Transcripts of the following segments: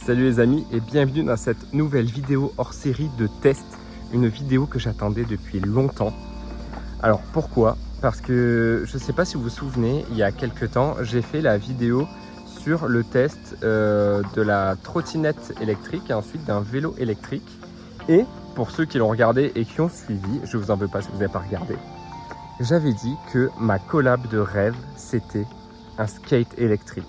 Salut les amis et bienvenue dans cette nouvelle vidéo hors série de test. Une vidéo que j'attendais depuis longtemps. Alors pourquoi? Parce que je ne sais pas si vous vous souvenez, il y a quelques temps, j'ai fait la vidéo sur le test de la trottinette électrique et ensuite d'un vélo électrique. Et pour ceux qui l'ont regardé et qui ont suivi, je vous en veux pas si vous n'avez pas regardé, j'avais dit que ma collab de rêve, c'était un skate électrique.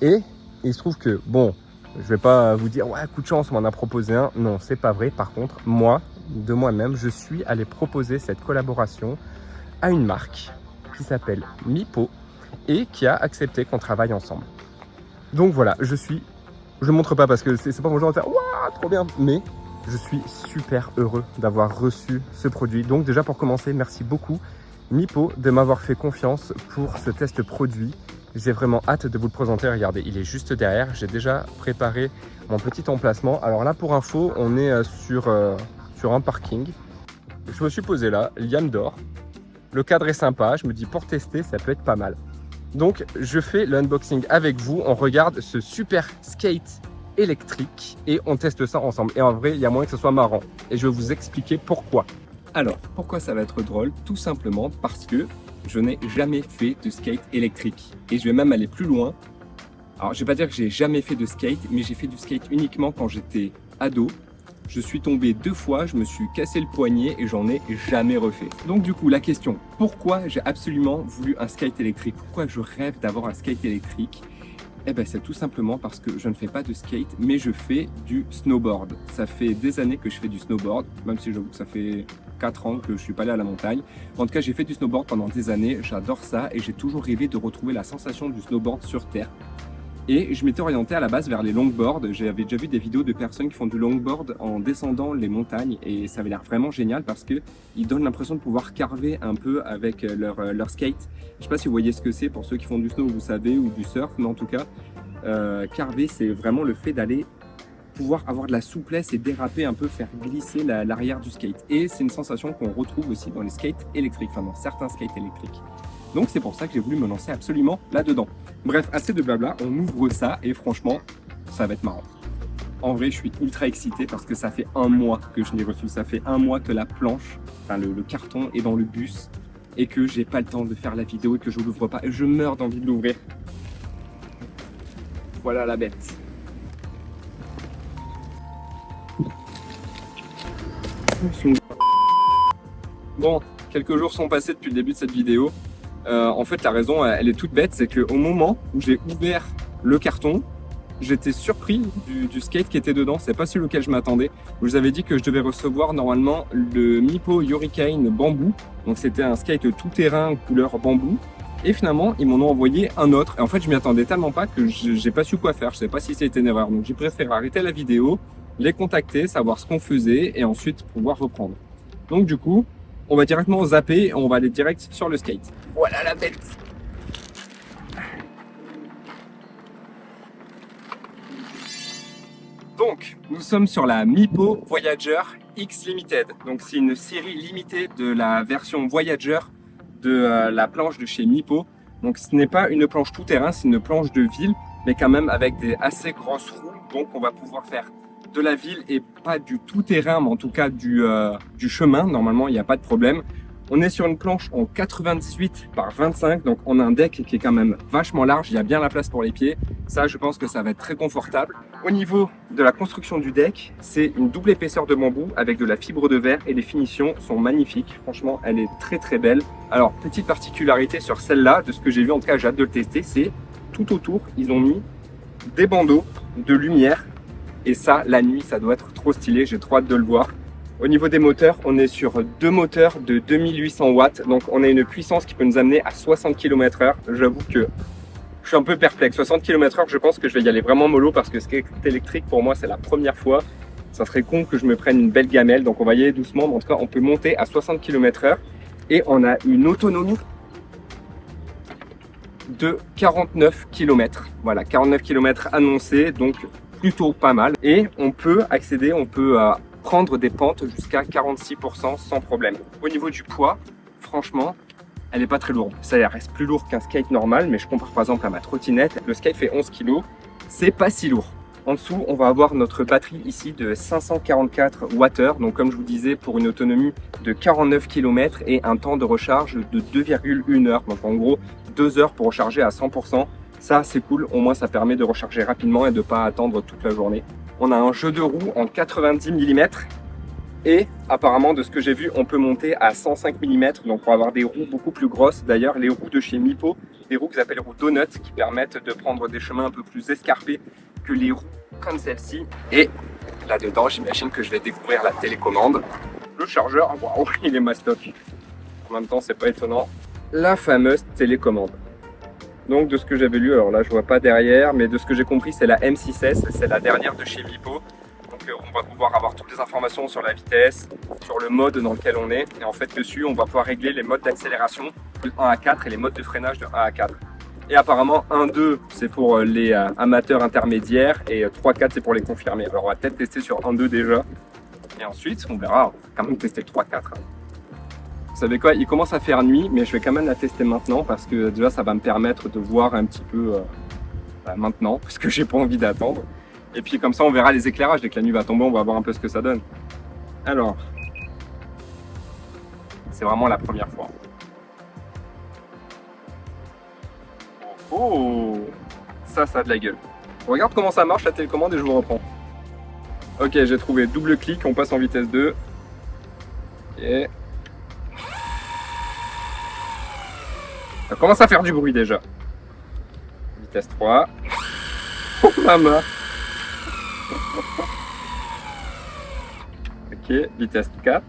Et il se trouve que, bon, je vais pas vous dire, ouais, coup de chance, on m'en a proposé un. Non, c'est pas vrai. Par contre, moi, de moi-même, je suis allé proposer cette collaboration à une marque qui s'appelle Mipo et qui a accepté qu'on travaille ensemble. Donc voilà, je ne montre pas parce que c'est pas mon genre de faire, waouh, trop bien, mais je suis super heureux d'avoir reçu ce produit. Donc déjà pour commencer, merci beaucoup Mipo de m'avoir fait confiance pour ce test produit. J'ai vraiment hâte de vous le présenter. Regardez, il est juste derrière. J'ai déjà préparé mon petit emplacement. Alors là, pour info, on est sur un parking. Je me suis posé là, Liam dort. Le cadre est sympa. Je me dis, pour tester, ça peut être pas mal. Donc, je fais le unboxing avec vous. On regarde ce super skate électrique et on teste ça ensemble. Et en vrai, il y a moyen que ce soit marrant. Et je vais vous expliquer pourquoi. Alors, pourquoi ça va être drôle? Tout simplement parce que je n'ai jamais fait de skate électrique. Et je vais même aller plus loin. Alors, je vais pas dire que j'ai jamais fait de skate, mais j'ai fait du skate uniquement quand j'étais ado. Je suis tombé 2 fois, je me suis cassé le poignet et j'en ai jamais refait. Donc du coup, la question, pourquoi j'ai absolument voulu un skate électrique? Pourquoi je rêve d'avoir un skate électrique? Eh ben, c'est tout simplement parce que je ne fais pas de skate, mais je fais du snowboard. Ça fait des années que je fais du snowboard, même si j'avoue que ça fait 4 ans que je suis pas allé à la montagne. En tout cas, j'ai fait du snowboard pendant des années, j'adore ça et j'ai toujours rêvé de retrouver la sensation du snowboard sur terre. Et je m'étais orienté à la base vers les longboards. J'avais déjà vu des vidéos de personnes qui font du longboard en descendant les montagnes et ça avait l'air vraiment génial parce qu'ils donnent l'impression de pouvoir carver un peu avec leur skate. Je sais pas si vous voyez ce que c'est pour ceux qui font du snow, vous savez, ou du surf, mais en tout cas, carver, c'est vraiment le fait d'aller pouvoir avoir de la souplesse et déraper un peu, faire glisser l'arrière du skate. Et c'est une sensation qu'on retrouve aussi dans les skates électriques, enfin dans certains skates électriques. Donc c'est pour ça que j'ai voulu me lancer absolument là-dedans. Bref, assez de blabla, on ouvre ça et franchement, ça va être marrant. En vrai, je suis ultra excité parce que ça fait 1 mois que je l'ai reçu. Ça fait 1 mois que la planche, enfin le carton est dans le bus et que j'ai pas le temps de faire la vidéo et que je l'ouvre pas. Et je meurs d'envie de l'ouvrir. Voilà la bête. Bon, quelques jours sont passés depuis le début de cette vidéo. En fait, la raison, elle est toute bête, c'est qu'au moment où j'ai ouvert le carton, j'étais surpris du skate qui était dedans. C'est pas celui auquel je m'attendais. Je vous avais dit que je devais recevoir normalement le Mipo Hurricane bambou. Donc c'était un skate tout-terrain couleur bambou. Et finalement, ils m'en ont envoyé un autre. Et en fait, je m'y attendais tellement pas que j'ai pas su quoi faire. Je sais pas si c'était une erreur. Donc j'ai préféré arrêter la vidéo, les contacter, savoir ce qu'on faisait et ensuite pouvoir reprendre. Donc du coup, on va directement zapper et on va aller direct sur le skate. Voilà la bête. Donc, nous sommes sur la Mipo Voyager X Limited. Donc, c'est une série limitée de la version Voyager de la planche de chez Mipo. Donc, ce n'est pas une planche tout-terrain, c'est une planche de ville, mais quand même avec des assez grosses roues. Donc, on va pouvoir faire de la ville et pas du tout-terrain, mais en tout cas du chemin. Normalement, il n'y a pas de problème. On est sur une planche en 98 par 25, donc on a un deck qui est quand même vachement large, il y a bien la place pour les pieds. Ça, je pense que ça va être très confortable. Au niveau de la construction du deck, c'est une double épaisseur de bambou avec de la fibre de verre et les finitions sont magnifiques. Franchement, elle est très très belle. Alors, petite particularité sur celle-là, de ce que j'ai vu, en tout cas j'ai hâte de le tester, c'est tout autour, ils ont mis des bandeaux de lumière. Et ça, la nuit, ça doit être trop stylé, j'ai trop hâte de le voir. Au niveau des moteurs, on est sur 2 moteurs de 2800 watts. Donc, on a une puissance qui peut nous amener à 60 km/h. J'avoue que je suis un peu perplexe. 60 km/h, je pense que je vais y aller vraiment mollo parce que skate électrique, pour moi, c'est la première fois. Ça serait con que je me prenne une belle gamelle. Donc, on va y aller doucement. Mais en tout cas, on peut monter à 60 km/h. Et on a une autonomie de 49 km. Voilà, 49 km annoncés. Donc, plutôt pas mal. Et on peut accéder, on peut prendre des pentes jusqu'à 46% sans problème. Au niveau du poids, franchement, elle n'est pas très lourde. Ça reste plus lourd qu'un skate normal, mais je compare par exemple à ma trottinette. Le skate fait 11 kg, c'est pas si lourd. En dessous, on va avoir notre batterie ici de 544 Wh. Donc comme je vous disais, pour une autonomie de 49 km et un temps de recharge de 2,1 heures. Donc en gros, 2 heures pour recharger à 100%. Ça, c'est cool. Au moins, ça permet de recharger rapidement et de ne pas attendre toute la journée. On a un jeu de roues en 90 mm. Et apparemment, de ce que j'ai vu, on peut monter à 105 mm. Donc pour avoir des roues beaucoup plus grosses. D'ailleurs, les roues de chez Mipo, des roues qu'ils appellent roues Donut, qui permettent de prendre des chemins un peu plus escarpés que les roues comme celle-ci. Et là-dedans, j'imagine que je vais découvrir la télécommande. Le chargeur, waouh, il est mastoc. En même temps, c'est pas étonnant. La fameuse télécommande. Donc de ce que j'avais lu, alors là je vois pas derrière, mais de ce que j'ai compris, c'est la M6S, c'est la dernière de chez Mipo. Donc on va pouvoir avoir toutes les informations sur la vitesse, sur le mode dans lequel on est. Et en fait dessus, on va pouvoir régler les modes d'accélération de 1 à 4 et les modes de freinage de 1 à 4. Et apparemment 1-2 c'est pour les amateurs intermédiaires et 3-4 c'est pour les confirmés. Alors on va peut-être tester sur 1-2 déjà. Et ensuite on verra, on va quand même tester le 3-4. Vous savez quoi, il commence à faire nuit, mais je vais quand même la tester maintenant parce que déjà ça va me permettre de voir un petit peu maintenant, parce que j'ai pas envie d'attendre. Et puis comme ça on verra les éclairages, dès que la nuit va tomber, on va voir un peu ce que ça donne. Alors, c'est vraiment la première fois. Oh, ça a de la gueule. Regarde comment ça marche la télécommande et je vous reprends. Ok, j'ai trouvé, double clic, on passe en vitesse 2. Et ça commence à faire du bruit déjà. Vitesse 3. Oh maman. Ok, vitesse 4.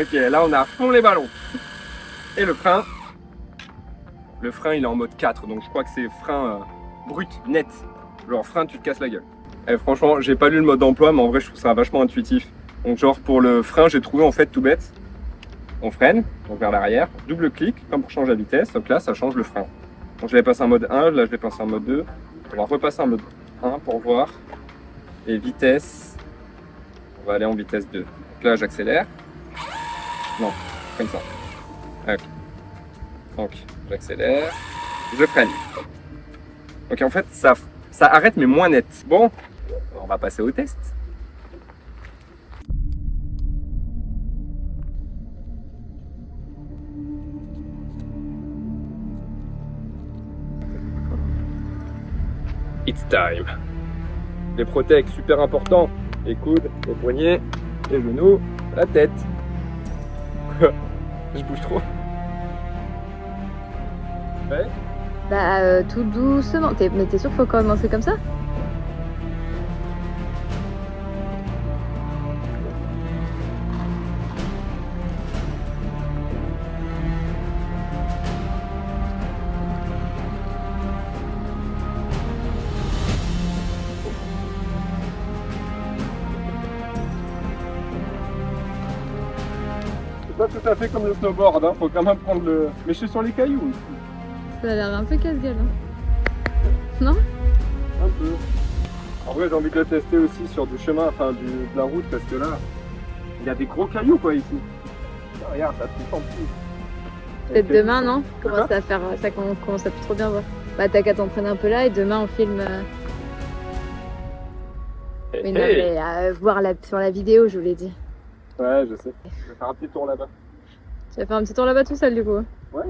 Ok, là on a à fond les ballons. Et le frein. Le frein il est en mode 4, donc je crois que c'est frein brut, net. Genre frein tu te casses la gueule. Et franchement, j'ai pas lu le mode d'emploi, mais en vrai je trouve ça vachement intuitif. Donc genre pour le frein, j'ai trouvé en fait tout bête. On freine, donc vers l'arrière, double clic, comme pour changer la vitesse, donc là ça change le frein. Donc je vais passer en mode 1, là je vais passer en mode 2. On va repasser en mode 1 pour voir. Et vitesse, on va aller en vitesse 2. Donc là j'accélère. Non, comme ça. Okay. Donc j'accélère, je freine. Donc en fait ça arrête mais moins net. Bon, on va passer au test. It's time. Les protèques, super important. Les coudes, les poignets, les genoux, la tête. Je bouge trop. Ouais. Bah tout doucement. Mais t'es sûr qu'il faut commencer comme ça? Pas tout à fait comme le snowboard, hein. Faut quand même prendre le... Mais je suis sur les cailloux. Ça a l'air un peu casse-gueule, hein. Non? Un peu. En vrai, j'ai envie de le tester aussi sur du chemin, enfin de la route, parce que là, il y a des gros cailloux quoi ici. Ah, regarde, ça touche en plus. Peut-être demain, non? Commence à faire ça, qu'on commence à plus trop bien voir. Bah t'as qu'à t'entraîner un peu là et demain on filme. Mais non, mais voir sur la vidéo, je vous l'ai dit. Ouais, je sais. Je vais faire un petit tour là-bas. Tu vas faire un petit tour là-bas tout seul du coup? Ouais.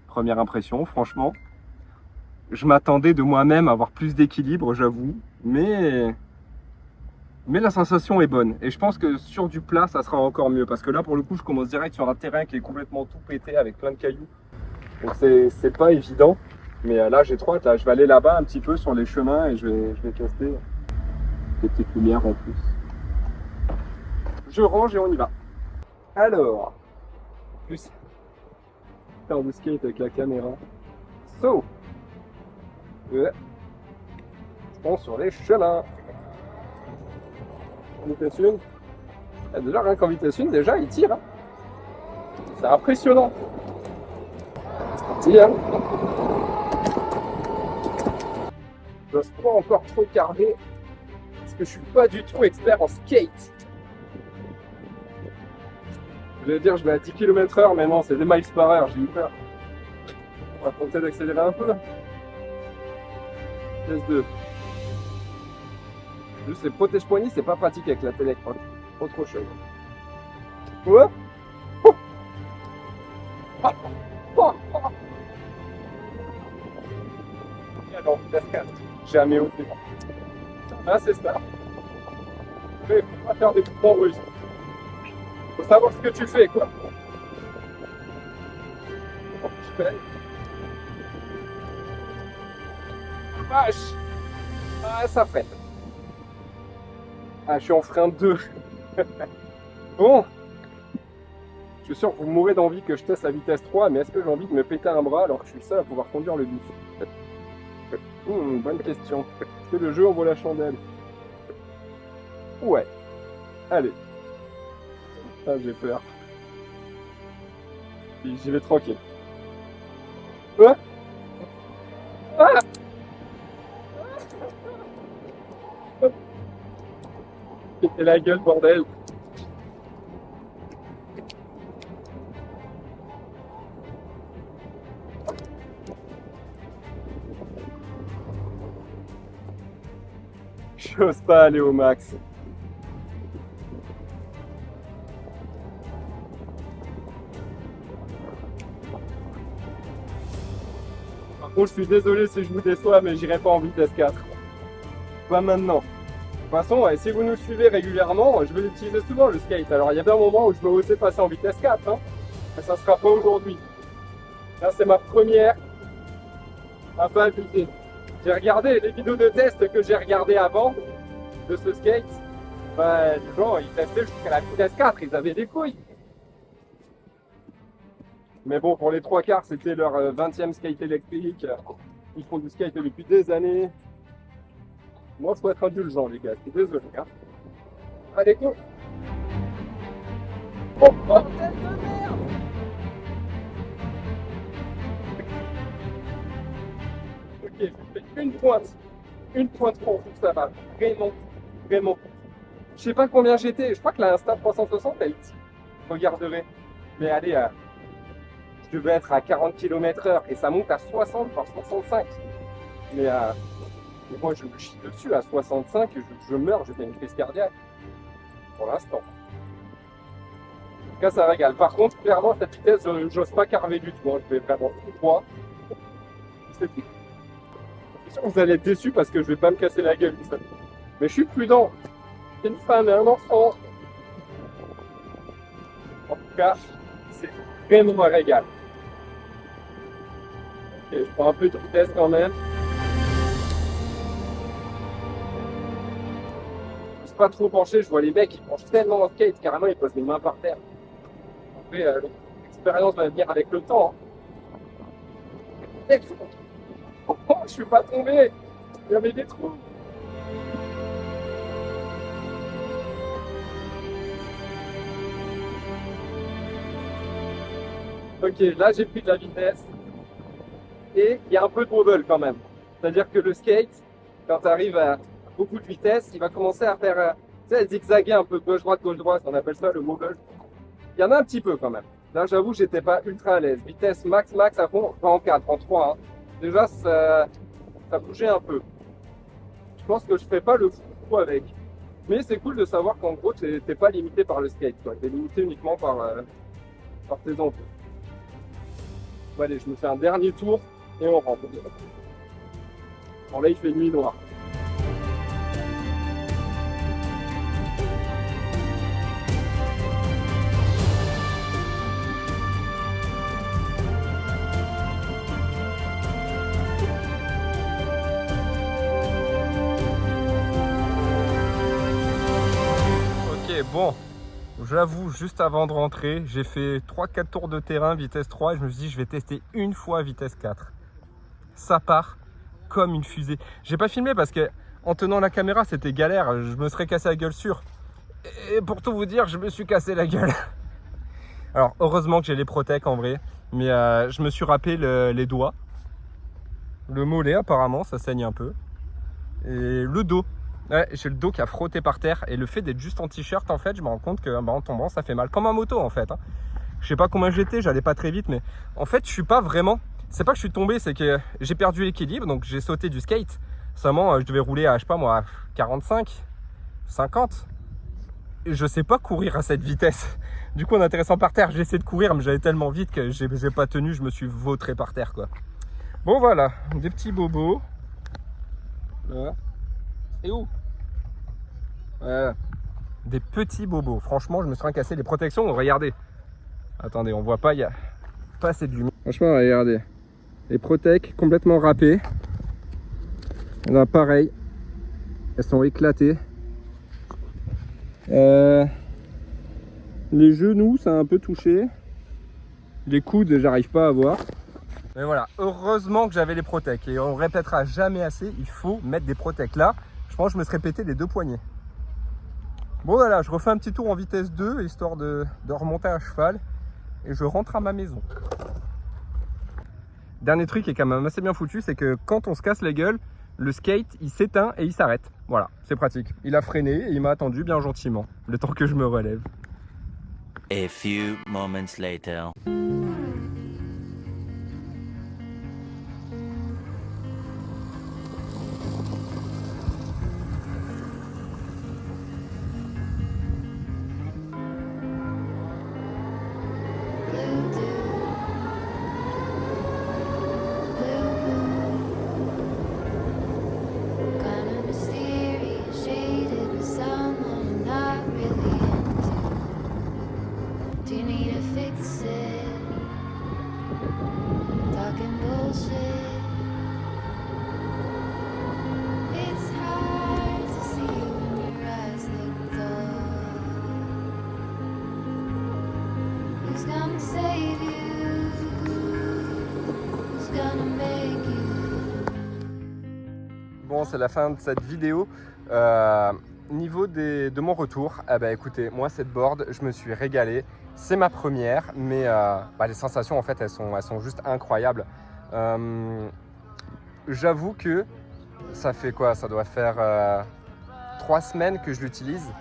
Première impression, franchement. Je m'attendais de moi-même à avoir plus d'équilibre, j'avoue. Mais la sensation est bonne. Et je pense que sur du plat, ça sera encore mieux. Parce que là, pour le coup, je commence direct sur un terrain qui est complètement tout pété avec plein de cailloux. Donc c'est pas évident. Mais là, j'ai trop hâte. Là, je vais aller là-bas un petit peu sur les chemins et je vais tester des petites lumières en plus. Je range et on y va. Alors, plus faire du skate avec la caméra. So, je prends sur les chemins. Vitesse 1. Déjà, rien qu'en vitesse 1, déjà, il tire. Hein. C'est impressionnant. Il tire. Je n'ose pas encore trop carrer parce que je suis pas du tout expert en skate. Je vais dire je vais à 10 km/h, mais non, c'est des miles par heure, j'ai eu peur. On va tenter d'accélérer un peu. Vitesse 2. Juste les protège-poignets, c'est pas pratique avec la télé. Autre chose. Ouais. Oh. Ah. Oh. Oh. Et alors, vitesse 4. Jamais osé. Ah, c'est ça. Mais faut pas faire des mouvements russes. Faut savoir ce que tu fais, quoi. Je fais. Vache. Ah, ça freine. Ah, je suis en frein 2. Bon. Je suis sûr que vous mourrez d'envie que je teste la vitesse 3, mais est-ce que j'ai envie de me péter un bras alors que je suis le seul à pouvoir conduire le bus? Bonne question. Est-ce que le jeu envoie la chandelle? Ouais. Allez. Ah, j'ai peur. J'y vais tranquille. Ouais. Ah. Péter la gueule, bordel. J'ose pas aller au max. Par contre, je suis désolé si je vous déçois, mais j'irai pas en vitesse 4. Pas maintenant. De toute façon, si vous nous suivez régulièrement, je vais l'utiliser souvent le skate. Alors il y a bien un moment où je vais oser passer en vitesse 4, hein, mais ça ne sera pas aujourd'hui. Là, c'est ma première un peu abusée. J'ai regardé les vidéos de test que j'ai regardées avant de ce skate. Ben, les gens, ils testaient jusqu'à la vitesse 4, ils avaient des couilles. Mais bon, pour les trois quarts, c'était leur 20e skate électrique. Ils font du skate depuis des années. Moi, il faut être indulgent, les gars. Je suis désolé. Hein. Allez, go! Oh, bordel de merde! Ok, je fais une pointe. Une pointe pour vous, ça va. Vraiment, vraiment. Je sais pas combien j'étais. Je crois que la Insta 360, elle dit. Je regarderai. Mais allez, je devais être à 40 km/h et ça monte à 60 par 65. Mais moi, je me chie dessus à 65, je meurs, je fais une crise cardiaque. Pour l'instant. En tout cas, ça régale. Par contre, clairement, cette vitesse, j'ose pas carver du tout. Hein. Je vais vraiment tout droit. C'est tout. Je suis sûr que vous allez être déçus parce que je vais pas me casser la gueule. Mais je suis prudent. J'ai une femme et un enfant. En tout cas, c'est vraiment un régal. Ok, je prends un peu de vitesse quand même. Pas trop penché, je vois les mecs, ils penchent tellement en skate, carrément ils posent les mains par terre. Après, l'expérience va venir avec le temps. Hein. Oh, je suis pas tombé, il y avait des trous. Ok, là j'ai pris de la vitesse. Et il y a un peu de wobble quand même. C'est-à-dire que le skate, quand tu arrives à beaucoup de vitesse, il va commencer à faire, tu sais, zigzaguer un peu gauche-droite, on appelle ça le wobble. Il y en a un petit peu quand même. Là, j'avoue, j'étais pas ultra à l'aise. Vitesse max à fond, pas en 4, en 3. Hein. Déjà, ça bougeait un peu. Je pense que je fais pas le fou avec. Mais c'est cool de savoir qu'en gros, t'es pas limité par le skate. Tu es limité uniquement par tes envies. Bon, allez, je me fais un dernier tour et on rentre. Bon, là, il fait nuit noire. Bon, j'avoue, juste avant de rentrer, j'ai fait 3-4 tours de terrain vitesse 3 et je me suis dit je vais tester une fois vitesse 4. Ça part comme une fusée. J'ai pas filmé parce que en tenant la caméra c'était galère, je me serais cassé la gueule sûr. Et pour tout vous dire, je me suis cassé la gueule. Alors heureusement que j'ai les Protec en vrai, mais je me suis râpé les doigts. Le mollet apparemment, ça saigne un peu. Et le dos. Ouais, j'ai le dos qui a frotté par terre et le fait d'être juste en t-shirt en fait, je me rends compte que en tombant ça fait mal comme en moto en fait. Hein. Je sais pas combien j'étais, j'allais pas très vite, mais en fait je suis pas vraiment. C'est pas que je suis tombé, c'est que j'ai perdu l'équilibre, donc j'ai sauté du skate. Seulement, je devais rouler à, je sais pas moi, 45, 50. Et je sais pas courir à cette vitesse. Du coup, en atterrissant par terre, j'ai essayé de courir, mais j'allais tellement vite que j'ai pas tenu, je me suis vautré par terre, quoi. Bon, voilà, des petits bobos. Là. Et où? Des petits bobos. Franchement, je me suis cassé les protections. Regardez. Attendez, on voit pas, il y a pas assez de lumière. Franchement, regardez. Les protèques complètement râpées. Là, pareil. Elles sont éclatées. Les genoux, ça a un peu touché. Les coudes, j'arrive pas à voir. Mais voilà, heureusement que j'avais les protèques. Et on répétera jamais assez, il faut mettre des protèques. Là, je pense que je me serais pété les 2 poignets. Bon voilà, je refais un petit tour en vitesse 2, histoire de remonter à cheval. Et je rentre à ma maison. Dernier truc qui est quand même assez bien foutu, c'est que quand on se casse la gueule, le skate, il s'éteint et il s'arrête. Voilà, c'est pratique. Il a freiné et il m'a attendu bien gentiment, le temps que je me relève. A few moments later. Bon, c'est la fin de cette vidéo. Niveau de mon retour, écoutez, moi cette board, je me suis régalé. C'est ma première, mais les sensations en fait, elles sont juste incroyables. J'avoue que ça fait quoi? Ça doit faire 3 semaines que je l'utilise.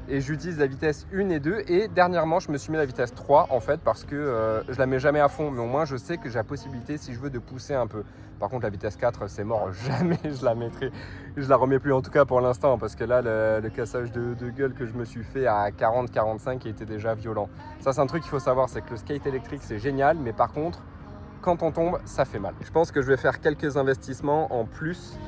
Et j'utilise la vitesse 1 et 2 et dernièrement je me suis mis la vitesse 3 en fait parce que je la mets jamais à fond, mais au moins je sais que j'ai la possibilité si je veux de pousser un peu. Par contre la vitesse 4 c'est mort, jamais je la mettrai, je la remets plus en tout cas pour l'instant parce que là le cassage de gueule que je me suis fait à 40-45 était déjà violent. Ça c'est un truc qu'il faut savoir, c'est que le skate électrique c'est génial, mais par contre quand on tombe ça fait mal. Je pense que je vais faire quelques investissements en plus.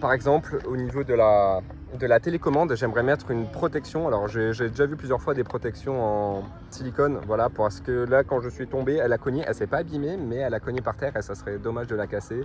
Par exemple au niveau de la télécommande, j'aimerais mettre une protection. Alors j'ai déjà vu plusieurs fois des protections en silicone, voilà, parce que là quand je suis tombé, elle a cogné, elle s'est pas abîmée, mais elle a cogné par terre et ça serait dommage de la casser.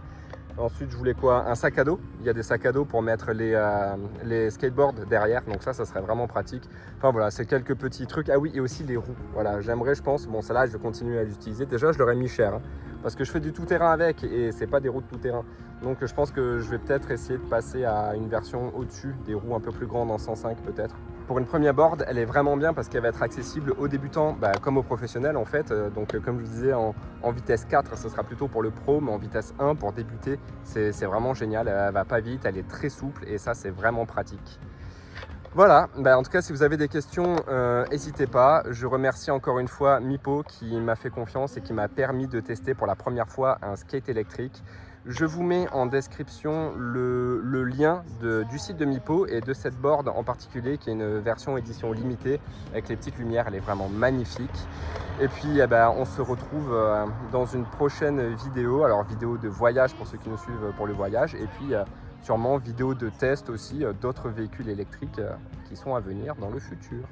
Ensuite je voulais quoi? Un sac à dos. Il y a des sacs à dos pour mettre les skateboards derrière, donc ça serait vraiment pratique. Enfin voilà, c'est quelques petits trucs. Ah oui, et aussi les roues, voilà, j'aimerais, je pense, bon celle-là je vais continuer à l'utiliser. Déjà je l'aurais mis cher, hein, parce que je fais du tout-terrain avec et c'est pas des roues de tout-terrain. Donc je pense que je vais peut-être essayer de passer à une version au-dessus, des roues un peu plus grandes en 105 peut-être. Pour une première board, elle est vraiment bien parce qu'elle va être accessible aux débutants comme aux professionnels en fait. Donc comme je vous disais, en vitesse 4, ce sera plutôt pour le pro, mais en vitesse 1 pour débuter, c'est vraiment génial. Elle va pas vite, elle est très souple et ça c'est vraiment pratique. Voilà, en tout cas si vous avez des questions, n'hésitez pas. Je remercie encore une fois Mipo qui m'a fait confiance et qui m'a permis de tester pour la première fois un skate électrique. Je vous mets en description le lien du site de Mipo et de cette board en particulier qui est une version édition limitée avec les petites lumières, elle est vraiment magnifique. Et puis on se retrouve dans une prochaine vidéo, alors vidéo de voyage pour ceux qui nous suivent pour le voyage et puis sûrement vidéo de test aussi d'autres véhicules électriques qui sont à venir dans le futur.